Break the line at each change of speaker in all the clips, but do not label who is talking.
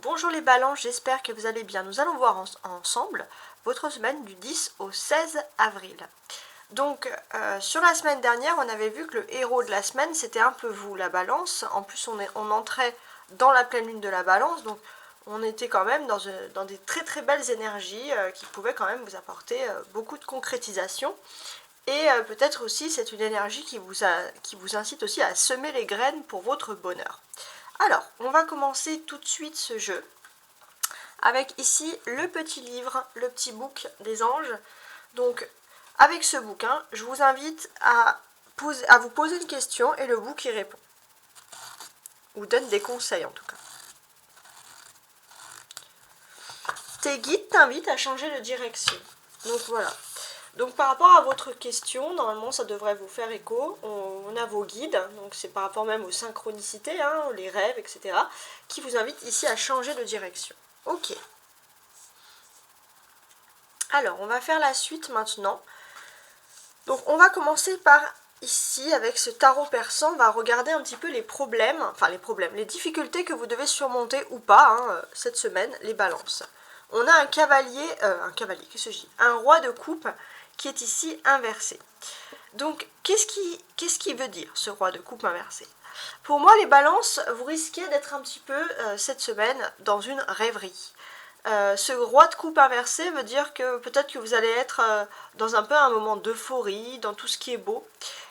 Bonjour les balances, j'espère que vous allez bien. Nous allons voir ensemble votre semaine du 10 au 16 avril. Donc sur la semaine dernière, on avait vu que le héros de la semaine, c'était un peu vous, la balance. En plus, on entrait dans la pleine lune de la balance, donc on était quand même dans des très très belles énergies qui pouvaient quand même vous apporter beaucoup de concrétisation. Et peut-être aussi, c'est une énergie qui vous incite aussi à semer les graines pour votre bonheur. Alors, on va commencer tout de suite ce jeu avec ici le petit livre, le petit book des anges. Donc, avec ce bouquin, je vous invite à vous poser une question et le book y répond. Ou donne des conseils en tout cas. Tes guides t'invitent à changer de direction. Donc voilà. Donc par rapport à votre question, normalement ça devrait vous faire écho, on a vos guides, donc c'est par rapport même aux synchronicités, hein, les rêves, etc., qui vous invitent ici à changer de direction. Ok. Alors, on va faire la suite maintenant. Donc on va commencer par ici, avec ce tarot persan, on va regarder un petit peu les problèmes, les difficultés que vous devez surmonter ou pas, hein, cette semaine, les balances. On a un cavalier, qu'est-ce que je dis ? Un roi de coupe qui est ici inversé. Donc, qu'est-ce qui veut dire ce roi de coupe inversé ? Pour moi, les balances, vous risquez d'être un petit peu, cette semaine, dans une rêverie. Ce roi de coupe inversé veut dire que peut-être que vous allez être dans un peu un moment d'euphorie, dans tout ce qui est beau.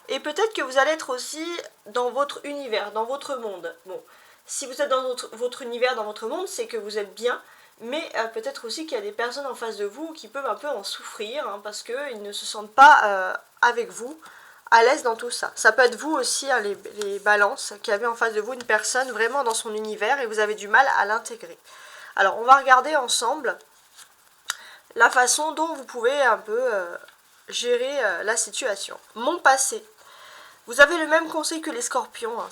Et peut-être que vous allez être aussi dans votre univers, dans votre monde. Bon, si vous êtes dans votre univers, dans votre monde, c'est que vous êtes bien. Mais peut-être aussi qu'il y a des personnes en face de vous qui peuvent un peu en souffrir, hein, parce qu'ils ne se sentent pas avec vous, à l'aise dans tout ça. Ça peut être vous aussi, hein, les balances, qui avez en face de vous une personne vraiment dans son univers et vous avez du mal à l'intégrer. Alors, on va regarder ensemble la façon dont vous pouvez un peu gérer la situation. Mon passé. Vous avez le même conseil que les scorpions, hein,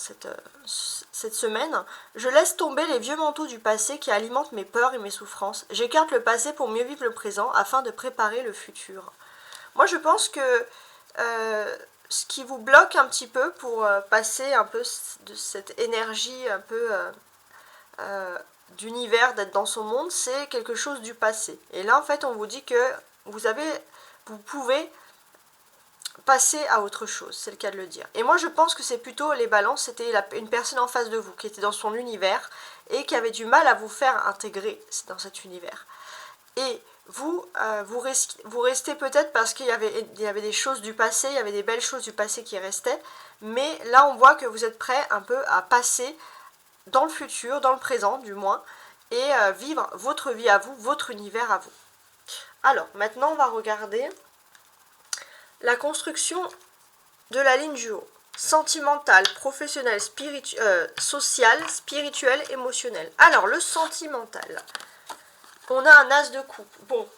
cette semaine. Je laisse tomber les vieux manteaux du passé qui alimentent mes peurs et mes souffrances. J'écarte le passé pour mieux vivre le présent afin de préparer le futur. Moi, je pense que ce qui vous bloque un petit peu pour passer un peu de cette énergie un peu d'univers, d'être dans son monde, c'est quelque chose du passé. Et là, en fait, on vous dit que vous pouvez passer à autre chose, c'est le cas de le dire. Et moi je pense que c'est plutôt les balances, c'était une personne en face de vous qui était dans son univers et qui avait du mal à vous faire intégrer dans cet univers. Et vous restez peut-être parce qu'il y avait des choses du passé, il y avait des belles choses du passé qui restaient, mais là on voit que vous êtes prêt un peu à passer dans le futur, dans le présent du moins, et vivre votre vie à vous, votre univers à vous. Alors maintenant on va regarder la construction de la ligne du haut. Sentimental, professionnel, social, spirituel, émotionnel. Alors, le sentimental. On a un as de coupe. Bon,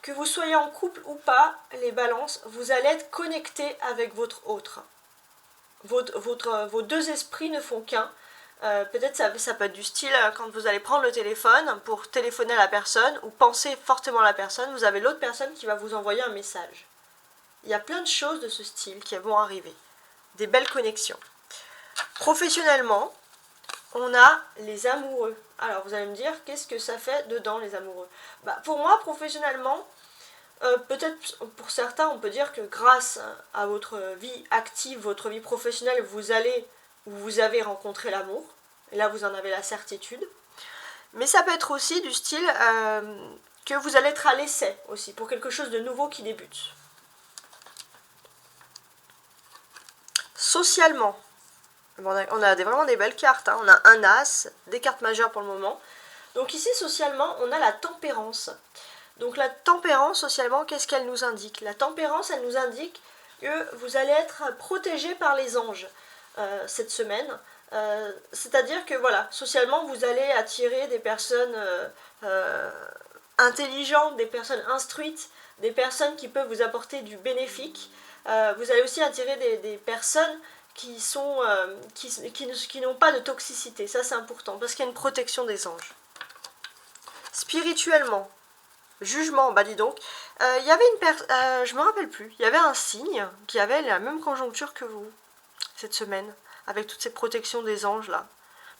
que vous soyez en couple ou pas, les balances, vous allez être connectés avec votre autre. Vos deux esprits ne font qu'un. Peut-être ça peut être du style quand vous allez prendre le téléphone pour téléphoner à la personne ou penser fortement à la personne, vous avez l'autre personne qui va vous envoyer un message. Il y a plein de choses de ce style qui vont arriver. Des belles connexions. Professionnellement, on a les amoureux. Alors vous allez me dire, qu'est-ce que ça fait dedans les amoureux ? Pour moi, professionnellement, peut-être pour certains, on peut dire que grâce à votre vie active, votre vie professionnelle, vous avez rencontré l'amour. Et là, vous en avez la certitude. Mais ça peut être aussi du style que vous allez être à l'essai aussi, pour quelque chose de nouveau qui débute. Socialement, on a vraiment des belles cartes, hein. On a un as, des cartes majeures pour le moment. Donc ici, socialement, on a la tempérance. Donc la tempérance, socialement, qu'est-ce qu'elle nous indique ? La tempérance, elle nous indique que vous allez être protégé par les anges cette semaine. C'est-à-dire que, voilà, socialement, vous allez attirer des personnes intelligentes, des personnes instruites, des personnes qui peuvent vous apporter du bénéfique. Vous allez aussi attirer des personnes qui n'ont pas de toxicité. Ça, c'est important, parce qu'il y a une protection des anges. Spirituellement, jugement, dis donc, il y avait je me rappelle plus, il y avait un signe qui avait la même conjoncture que vous, cette semaine, avec toutes ces protections des anges, là.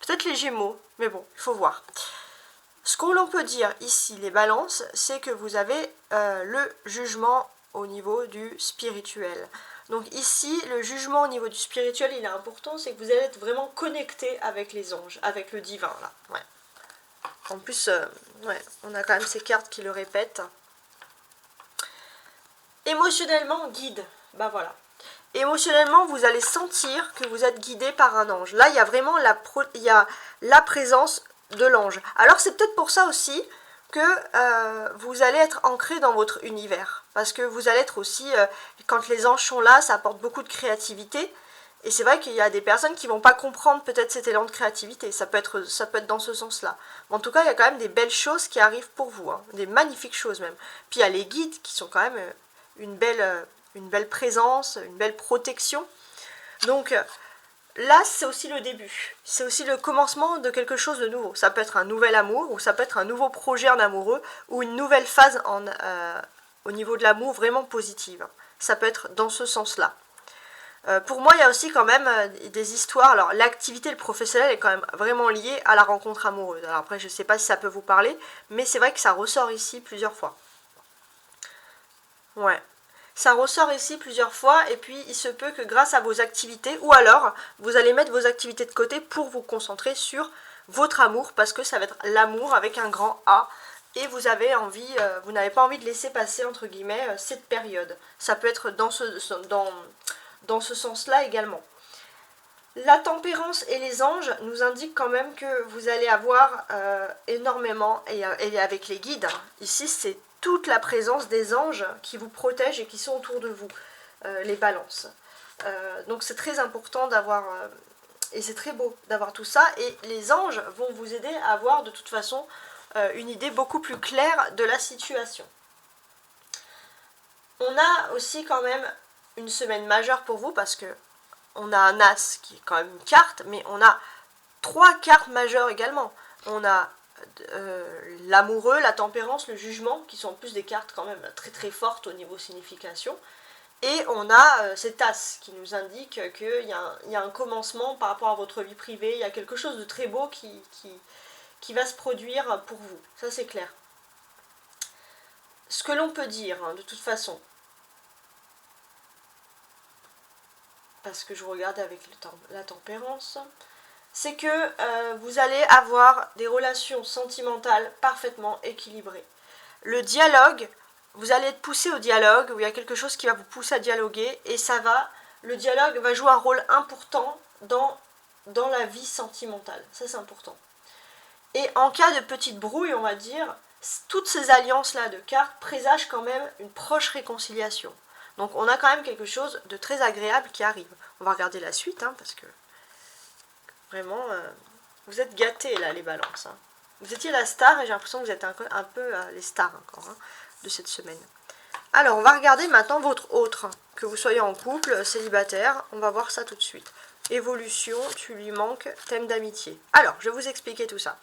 Peut-être les Gémeaux, mais bon, il faut voir. Ce que l'on peut dire ici, les balances, c'est que vous avez le jugement au niveau du spirituel. Donc ici, le jugement au niveau du spirituel, il est important, c'est que vous allez être vraiment connecté avec les anges, avec le divin, là. Ouais. En plus, ouais, on a quand même ces cartes qui le répètent. Émotionnellement, guide. Bah voilà. Émotionnellement, vous allez sentir que vous êtes guidé par un ange. Là, il y a vraiment la présence de l'ange. Alors, c'est peut-être pour ça aussi que vous allez être ancré dans votre univers. Parce que vous allez être aussi, quand les anges sont là, ça apporte beaucoup de créativité. Et c'est vrai qu'il y a des personnes qui ne vont pas comprendre peut-être cet élan de créativité. Ça peut être dans ce sens-là. En tout cas, il y a quand même des belles choses qui arrivent pour vous. Hein, des magnifiques choses même. Puis il y a les guides qui sont quand même une belle présence, une belle protection. Donc là, c'est aussi le début. C'est aussi le commencement de quelque chose de nouveau. Ça peut être un nouvel amour, ou ça peut être un nouveau projet en amoureux, ou une nouvelle phase au niveau de l'amour vraiment positive. Ça peut être dans ce sens-là. Pour moi, il y a aussi quand même des histoires. Alors, l'activité, le professionnel est quand même vraiment lié à la rencontre amoureuse. Alors après, je ne sais pas si ça peut vous parler, mais c'est vrai que ça ressort ici plusieurs fois. Ouais. Ça ressort ici plusieurs fois, et puis il se peut que grâce à vos activités, ou alors vous allez mettre vos activités de côté pour vous concentrer sur votre amour, parce que ça va être l'amour avec un grand A, et vous avez envie, vous n'avez pas envie de laisser passer entre guillemets cette période. Ça peut être dans ce sens-là également. La tempérance et les anges nous indiquent quand même que vous allez avoir énormément, et avec les guides, hein, ici c'est toute la présence des anges qui vous protègent et qui sont autour de vous, les balances. Donc c'est très important d'avoir, et c'est très beau d'avoir tout ça, et les anges vont vous aider à avoir de toute façon une idée beaucoup plus claire de la situation. On a aussi quand même une semaine majeure pour vous, parce que on a un as qui est quand même une carte, mais on a 3 cartes majeures également. On a l'amoureux, la tempérance, le jugement, qui sont en plus des cartes quand même très très fortes au niveau signification. Et on a cet as qui nous indique qu'il y a un commencement par rapport à votre vie privée, il y a quelque chose de très beau qui va se produire pour vous. Ça c'est clair. Ce que l'on peut dire, hein, de toute façon, parce que je regarde avec la tempérance, c'est que vous allez avoir des relations sentimentales parfaitement équilibrées. Le dialogue, vous allez être poussé au dialogue, où il y a quelque chose qui va vous pousser à dialoguer, et le dialogue va jouer un rôle important dans la vie sentimentale. Ça c'est important. Et en cas de petite brouille, on va dire, toutes ces alliances-là de cartes présagent quand même une proche réconciliation. Donc on a quand même quelque chose de très agréable qui arrive. On va regarder la suite, hein, parce que vraiment, vous êtes gâtés là, les balances. Hein. Vous étiez la star, et j'ai l'impression que vous êtes un peu les stars encore hein, de cette semaine. Alors, on va regarder maintenant votre autre. Que vous soyez en couple, célibataire, on va voir ça tout de suite. Évolution, tu lui manques, thème d'amitié. Alors, je vais vous expliquer tout ça.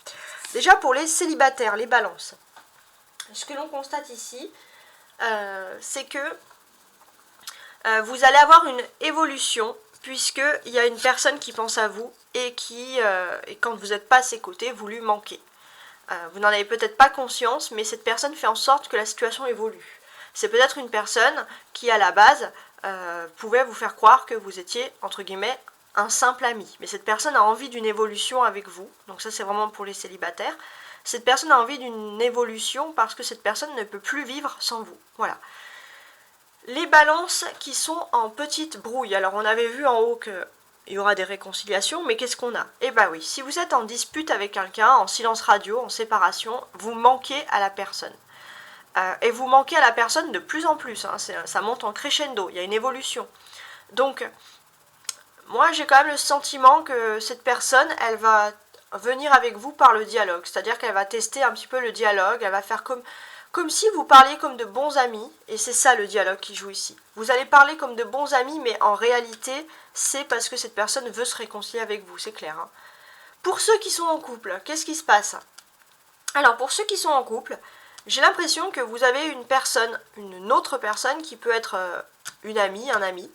Déjà, pour les célibataires, les balances. Ce que l'on constate ici, c'est que vous allez avoir une évolution, puisqu'il y a une personne qui pense à vous et et quand vous n'êtes pas à ses côtés, vous lui manquez. Vous n'en avez peut-être pas conscience, mais cette personne fait en sorte que la situation évolue. C'est peut-être une personne qui, à la base, pouvait vous faire croire que vous étiez, entre guillemets, un simple ami. Mais cette personne a envie d'une évolution avec vous. Donc ça, c'est vraiment pour les célibataires. Cette personne a envie d'une évolution parce que cette personne ne peut plus vivre sans vous. Voilà. Les balances qui sont en petite brouille. Alors, on avait vu en haut qu'il y aura des réconciliations, mais qu'est-ce qu'on a? Eh bien oui, si vous êtes en dispute avec quelqu'un, en silence radio, en séparation, vous manquez à la personne. Et vous manquez à la personne de plus en plus. Hein, ça monte en crescendo, il y a une évolution. Donc, moi, j'ai quand même le sentiment que cette personne, elle va venir avec vous par le dialogue. C'est-à-dire qu'elle va tester un petit peu le dialogue, elle va faire comme si vous parliez comme de bons amis, et c'est ça le dialogue qui joue ici. Vous allez parler comme de bons amis, mais en réalité, c'est parce que cette personne veut se réconcilier avec vous, c'est clair. Hein. Pour ceux qui sont en couple, qu'est-ce qui se passe? Alors, pour ceux qui sont en couple, j'ai l'impression que vous avez une autre personne qui peut être une amie, un ami,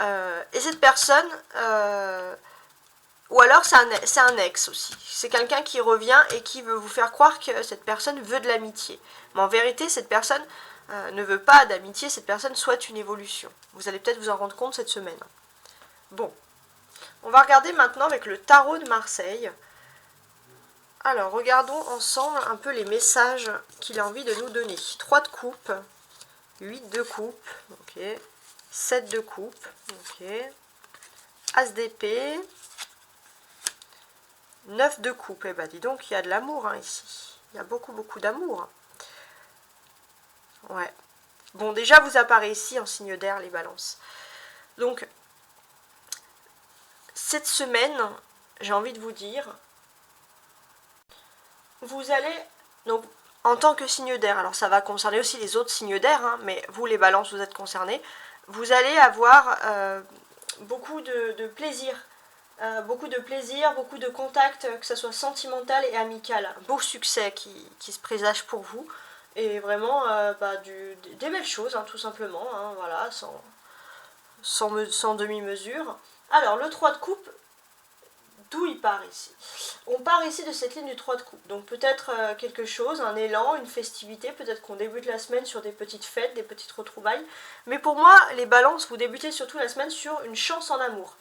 et cette personne, ou alors c'est un ex aussi. C'est quelqu'un qui revient et qui veut vous faire croire que cette personne veut de l'amitié. Mais en vérité, cette personne ne veut pas d'amitié, cette personne souhaite une évolution. Vous allez peut-être vous en rendre compte cette semaine. Bon, on va regarder maintenant avec le tarot de Marseille. Alors, regardons ensemble un peu les messages qu'il a envie de nous donner. 3 de coupe, 8 de coupe, ok, 7 de coupe, ok, As d'épée, 9 de coupe. Eh ben dis donc, il y a de l'amour hein, ici. Il y a beaucoup d'amour. Ouais. Bon, déjà, vous apparaissez ici en signe d'air, les balances. Donc, cette semaine, j'ai envie de vous dire, vous allez, donc, en tant que signe d'air, alors ça va concerner aussi les autres signes d'air, hein, mais vous, les balances, vous êtes concernés, vous allez avoir beaucoup de plaisir. Beaucoup de plaisir, beaucoup de contacts, que ce soit sentimental et amical. Un beau succès qui se présage pour vous. Et vraiment des belles choses, hein, tout simplement. Hein, voilà, sans demi-mesure. Alors, le 3 de coupe, d'où il part ici? On part ici de cette ligne du 3 de coupe. Donc peut-être quelque chose, un élan, une festivité. Peut-être qu'on débute la semaine sur des petites fêtes, des petites retrouvailles. Mais pour moi, les balances, vous débutez surtout la semaine sur une chance en amour.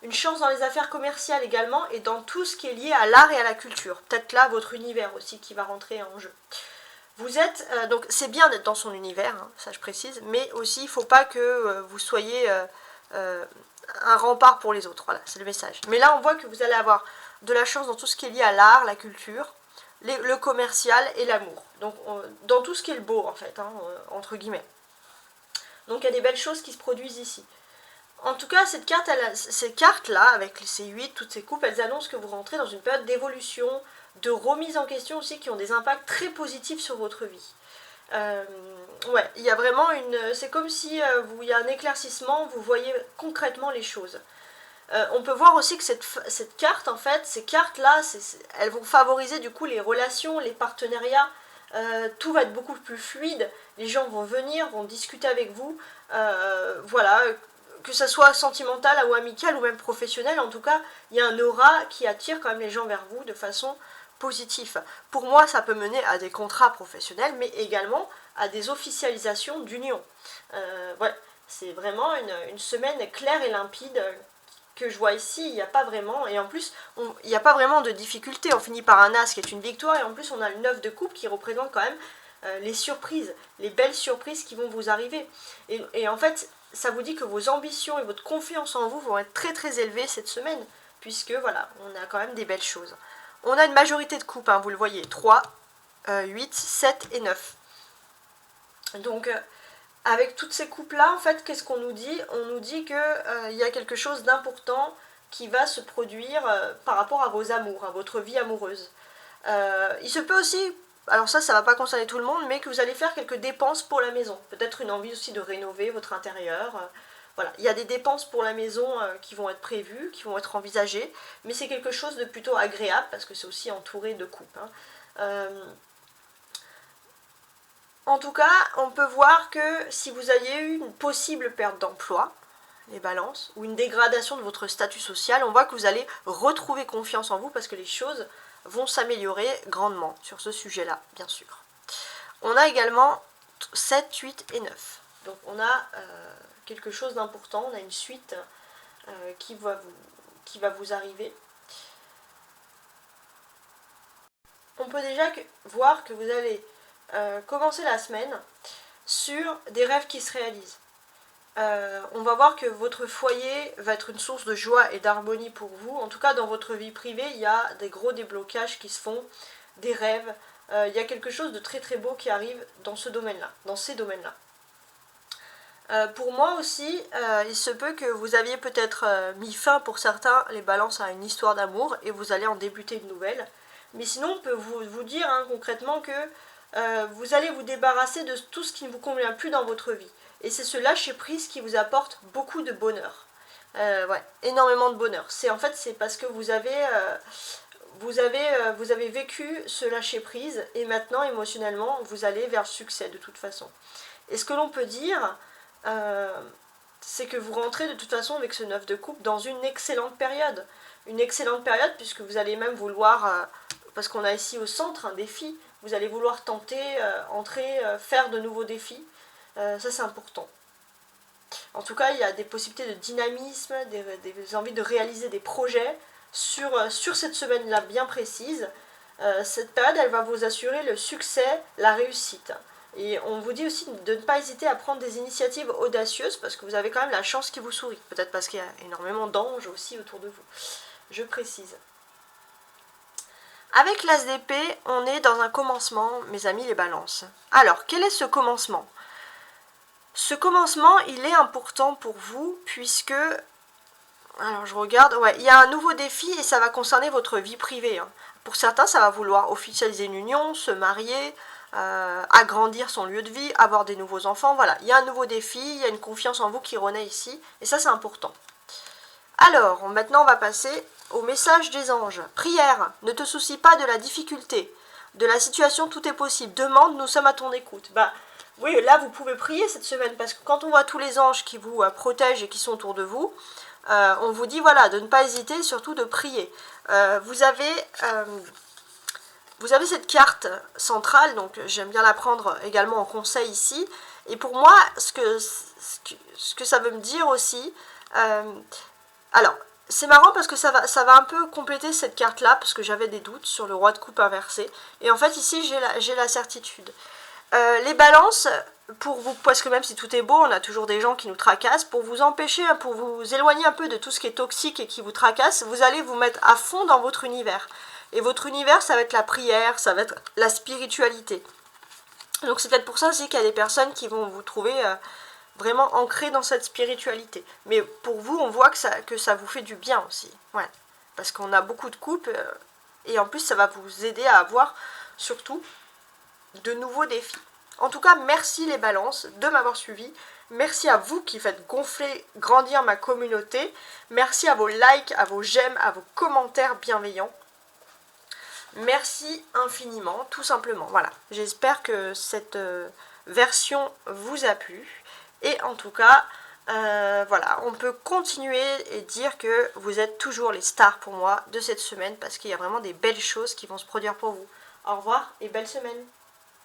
Une chance dans les affaires commerciales également et dans tout ce qui est lié à l'art et à la culture. Peut-être là votre univers aussi qui va rentrer en jeu. Vous êtes, donc c'est bien d'être dans son univers, hein, ça je précise, mais aussi il ne faut pas que vous soyez un rempart pour les autres. Voilà, c'est le message. Mais là on voit que vous allez avoir de la chance dans tout ce qui est lié à l'art, la culture, le commercial et l'amour. Donc dans tout ce qui est le beau en fait, hein, entre guillemets. Donc il y a des belles choses qui se produisent ici. En tout cas, ces cartes-là, avec ces 8, toutes ces coupes, elles annoncent que vous rentrez dans une période d'évolution, de remise en question aussi, qui ont des impacts très positifs sur votre vie. Ouais, il y a vraiment c'est comme si il y a un éclaircissement, vous voyez concrètement les choses. On peut voir aussi que cette carte, en fait, ces cartes-là, elles vont favoriser du coup les relations, les partenariats. Tout va être beaucoup plus fluide, les gens vont venir, vont discuter avec vous. Voilà, que ça soit sentimental ou amical ou même professionnel, en tout cas, il y a un aura qui attire quand même les gens vers vous de façon positive. Pour moi, ça peut mener à des contrats professionnels, mais également à des officialisations d'union. Ouais, c'est vraiment une semaine claire et limpide que je vois ici. Il n'y a pas vraiment, et en plus, il n'y a pas vraiment de difficulté. On finit par un as qui est une victoire, et en plus, on a le 9 de coupe qui représente quand même les surprises, les belles surprises qui vont vous arriver. Et en fait, ça vous dit que vos ambitions et votre confiance en vous vont être très très élevées cette semaine, puisque voilà, on a quand même des belles choses. On a une majorité de coupes, hein, vous le voyez, 3, 8, 7 et 9. Donc, avec toutes ces coupes-là, en fait, qu'est-ce qu'on nous dit? On nous dit qu'il y a quelque chose d'important qui va se produire par rapport à vos amours, à votre vie amoureuse. Il se peut aussi, alors ça va pas concerner tout le monde, mais que vous allez faire quelques dépenses pour la maison. Peut-être une envie aussi de rénover votre intérieur. Voilà, il y a des dépenses pour la maison qui vont être prévues, qui vont être envisagées, mais c'est quelque chose de plutôt agréable parce que c'est aussi entouré de coupes. Hein. En tout cas, on peut voir que si vous aviez eu une possible perte d'emploi, les balances, ou une dégradation de votre statut social, on voit que vous allez retrouver confiance en vous parce que les choses vont s'améliorer grandement sur ce sujet-là, bien sûr. On a également 7, 8 et 9. Donc on a quelque chose d'important, on a une suite qui va vous arriver. On peut déjà voir que vous allez commencer la semaine sur des rêves qui se réalisent. On va voir que votre foyer va être une source de joie et d'harmonie pour vous. En tout cas, dans votre vie privée, il y a des gros déblocages qui se font, des rêves. Il y a quelque chose de très très beau qui arrive dans ce domaine-là, dans ces domaines-là. Pour moi aussi, il se peut que vous aviez peut-être mis fin pour certains, les balances, à une histoire d'amour et vous allez en débuter une nouvelle. Mais sinon, on peut vous dire hein, concrètement que vous allez vous débarrasser de tout ce qui ne vous convient plus dans votre vie. Et c'est ce lâcher-prise qui vous apporte beaucoup de bonheur. Ouais, énormément de bonheur. C'est parce que vous avez vécu ce lâcher-prise et maintenant, émotionnellement, vous allez vers le succès de toute façon. Et ce que l'on peut dire, c'est que vous rentrez de toute façon avec ce 9 de coupe dans une excellente période. une excellente période puisque vous allez même vouloir, parce qu'on a ici au centre un défi, vous allez vouloir tenter, entrer, faire de nouveaux défis. Ça c'est important. En tout cas, il y a des possibilités de dynamisme, des envies de réaliser des projets sur cette semaine-là bien précise. Cette période, elle va vous assurer le succès, la réussite. Et on vous dit aussi de ne pas hésiter à prendre des initiatives audacieuses parce que vous avez quand même la chance qui vous sourit. Peut-être parce qu'il y a énormément d'anges aussi autour de vous. Je précise. Avec l'As d'épée, on est dans un commencement, mes amis les balances. Alors, quel est ce commencement ? Ce commencement, il est important pour vous puisque... Alors, je regarde, ouais, il y a un nouveau défi et ça va concerner votre vie privée. Hein. Pour certains, ça va vouloir officialiser une union, se marier, agrandir son lieu de vie, avoir des nouveaux enfants. Voilà, il y a un nouveau défi, il y a une confiance en vous qui renaît ici. Et ça, c'est important. Alors, maintenant, on va passer au message des anges. Prière, ne te soucie pas de la difficulté, de la situation, tout est possible. Demande, nous sommes à ton écoute. Bah, oui, là, vous pouvez prier cette semaine parce que quand on voit tous les anges qui vous protègent et qui sont autour de vous, on vous dit, voilà, de ne pas hésiter, surtout de prier. Vous avez cette carte centrale, donc j'aime bien la prendre également en conseil ici. Et pour moi, ce que ça veut me dire aussi... alors, c'est marrant parce que ça va un peu compléter cette carte-là, parce que j'avais des doutes sur le roi de coupe inversé. Et en fait, ici, j'ai la certitude. Les balances, pour vous, parce que même si tout est beau, on a toujours des gens qui nous tracassent, pour vous empêcher, pour vous éloigner un peu de tout ce qui est toxique et qui vous tracasse, vous allez vous mettre à fond dans votre univers. Et votre univers, ça va être la prière, ça va être la spiritualité. Donc c'est peut-être pour ça aussi qu'il y a des personnes qui vont vous trouver vraiment ancrées dans cette spiritualité. Mais pour vous, on voit que ça vous fait du bien aussi. Ouais. Parce qu'on a beaucoup de coupes, et en plus ça va vous aider à avoir surtout de nouveaux défis. En tout cas, merci les balances de m'avoir suivi. Merci à vous qui faites gonfler, grandir ma communauté. Merci à vos likes, à vos j'aime, à vos commentaires bienveillants. Merci infiniment, tout simplement. Voilà, j'espère que cette version vous a plu. Et en tout cas, voilà, on peut continuer et dire que vous êtes toujours les stars pour moi de cette semaine parce qu'il y a vraiment des belles choses qui vont se produire pour vous. Au revoir et belle semaine.